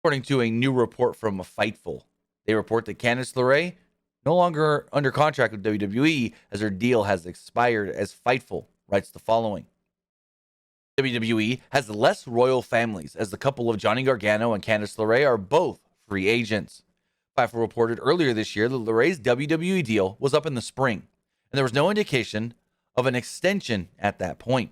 According to a new report from Fightful, they report that Candice LeRae no longer under contract with WWE as her deal has expired, as Fightful writes the following. WWE has less royal families, as the couple of Johnny Gargano and Candice LeRae are both free agents. Fightful reported earlier this year that LeRae's WWE deal was up in the spring, and there was no indication of an extension at that point.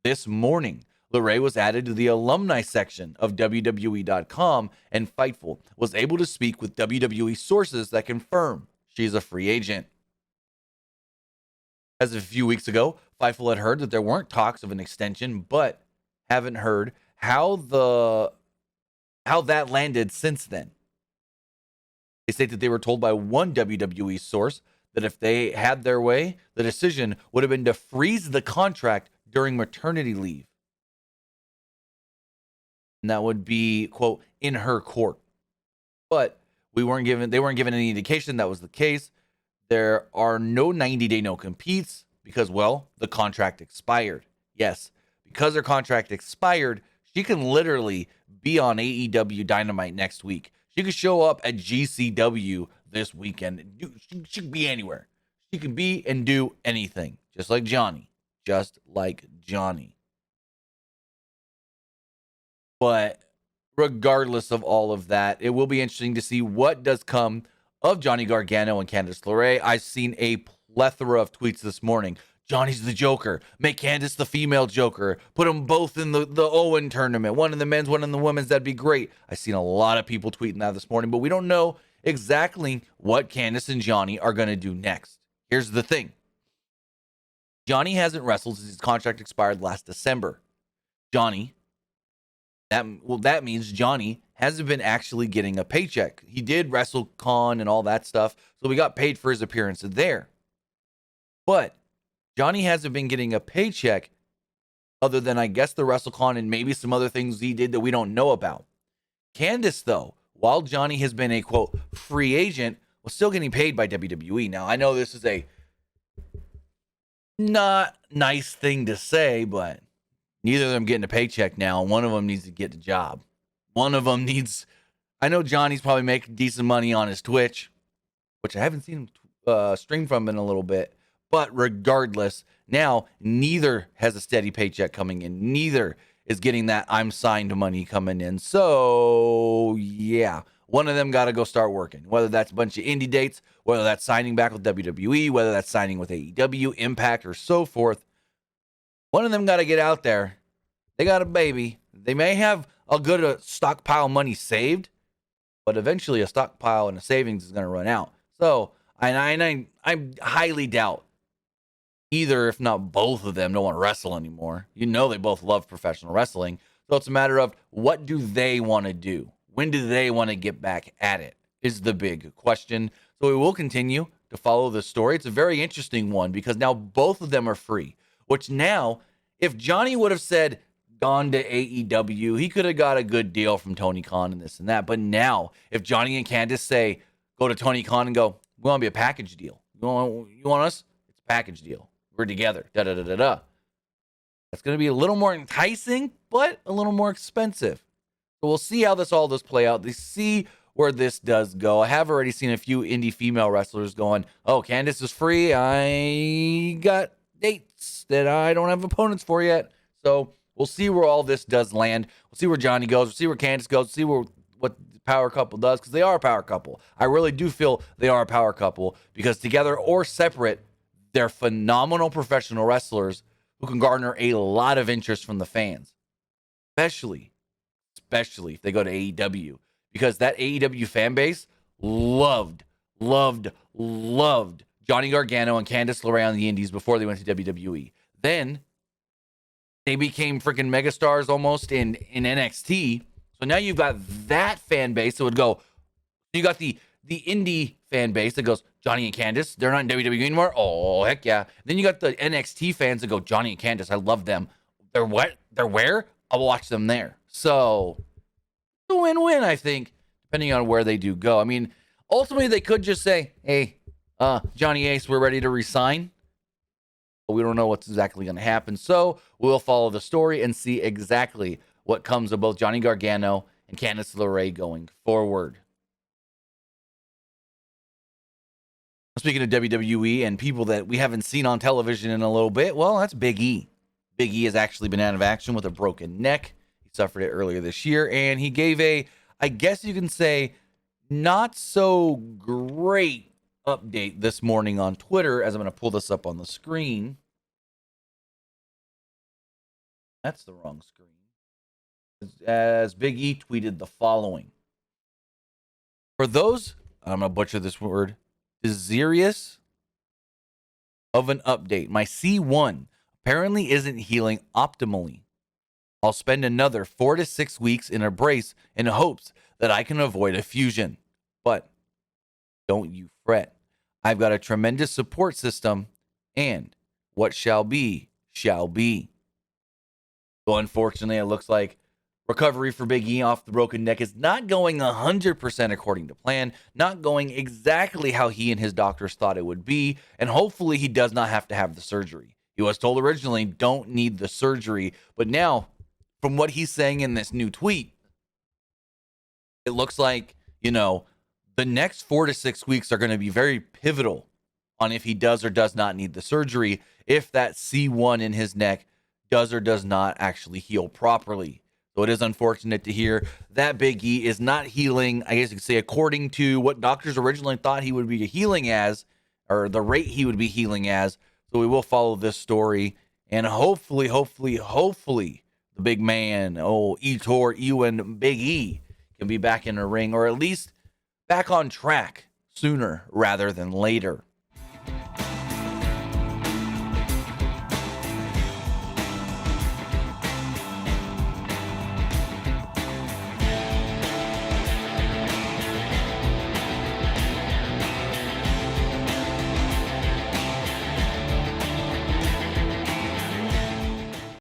This morning, LeRae was added to the alumni section of WWE.com, and Fightful was able to speak with WWE sources that confirm she's a free agent. As of a few weeks ago, Fightful had heard that there weren't talks of an extension, but haven't heard how that landed since then. They state that they were told by one WWE source that if they had their way, the decision would have been to freeze the contract during maternity leave. And that would be, quote, in her court. But they weren't given any indication that was the case. There are no 90-day no-competes because, well, the contract expired. Yes, because her contract expired, she can literally be on AEW Dynamite next week. She could show up at GCW this weekend. She could be anywhere. She can be and do anything, just like Johnny. Just like Johnny. But regardless of all of that, it will be interesting to see what does come of Johnny Gargano and Candice LeRae. I've seen a plethora of tweets this morning. Johnny's the Joker. Make Candice the female Joker. Put them both in the Owen tournament. One in the men's, one in the women's. That'd be great. I've seen a lot of people tweeting that this morning, but we don't know exactly what Candice and Johnny are going to do next. Here's the thing. Johnny hasn't wrestled since his contract expired last December. That means Johnny hasn't been actually getting a paycheck. He did WrestleCon and all that stuff, so we got paid for his appearance there. But Johnny hasn't been getting a paycheck other than, I guess, the WrestleCon and maybe some other things he did that we don't know about. Candice, though, while Johnny has been a, quote, free agent, was still getting paid by WWE. Now, I know this is a not nice thing to say, but neither of them getting a paycheck now. One of them needs to get a job. One of them needs... I know Johnny's probably making decent money on his Twitch, which I haven't seen him stream from in a little bit. But regardless, now neither has a steady paycheck coming in. Neither is getting that I'm signed money coming in. So, yeah, one of them got to go start working. Whether that's a bunch of indie dates, whether that's signing back with WWE, whether that's signing with AEW, Impact, or so forth. One of them got to get out there. They got a baby. They may have a good stockpile money saved, but eventually a stockpile and a savings is going to run out. So, I highly doubt either, if not both of them, don't want to wrestle anymore. You know they both love professional wrestling. So it's a matter of, what do they want to do? When do they want to get back at it is the big question. So we will continue to follow the story. It's a very interesting one because now both of them are free, which now, if Johnny would have said, gone to AEW, he could have got a good deal from Tony Khan and this and that. But now, if Johnny and Candice say, go to Tony Khan and go, we want to be a package deal. You want us? It's a package deal. We're together. Da-da-da-da-da. That's going to be a little more enticing, but a little more expensive. So we'll see how all does play out. They see where this does go. I have already seen a few indie female wrestlers going, oh, Candice is free. I got dates that I don't have opponents for yet. So we'll see where all this does land. We'll see where Johnny goes. We'll see where Candice goes. We'll see what the power couple does, because they are a power couple. I really do feel they are a power couple because together or separate, they're phenomenal professional wrestlers who can garner a lot of interest from the fans, especially if they go to AEW, because that AEW fan base loved Johnny Gargano and Candice LeRae on the indies before they went to WWE. Then they became freaking megastars almost in NXT. So now you've got that fan base that would go, you got the indie fan base that goes, Johnny and Candice, they're not in WWE anymore. Oh, heck yeah. Then you got the NXT fans that go, Johnny and Candice, I love them. They're what? They're where? I'll watch them there. So, it's a win-win, I think, depending on where they do go. I mean, ultimately, they could just say, hey, Johnny Ace, we're ready to resign. But we don't know what's exactly going to happen. So, we'll follow the story and see exactly what comes of both Johnny Gargano and Candice LeRae going forward. Speaking of WWE and people that we haven't seen on television in a little bit, well, that's Big E. Big E has actually been out of action with a broken neck. He suffered it earlier this year, and he gave a, I guess you can say, not so great update this morning on Twitter, as I'm going to pull this up on the screen. That's the wrong screen. As Big E tweeted the following. For those, I'm going to butcher this word, desirous of an update, my C1 apparently isn't healing optimally. I'll spend another 4 to 6 weeks in a brace in hopes that I can avoid a fusion. But don't you fret. I've got a tremendous support system, and what shall be, shall be. So unfortunately, it looks like recovery for Big E off the broken neck is not going 100% according to plan, not going exactly how he and his doctors thought it would be, and hopefully he does not have to have the surgery. He was told originally, don't need the surgery, but now, from what he's saying in this new tweet, it looks like, the next 4 to 6 weeks are going to be very pivotal on if he does or does not need the surgery, if that C1 in his neck does or does not actually heal properly. So it is unfortunate to hear that Big E is not healing, I guess you could say, according to what doctors originally thought he would be healing as, or the rate he would be healing as. So we will follow this story, and hopefully, the big man, Etor, Ewan, Big E, can be back in the ring, or at least back on track sooner rather than later.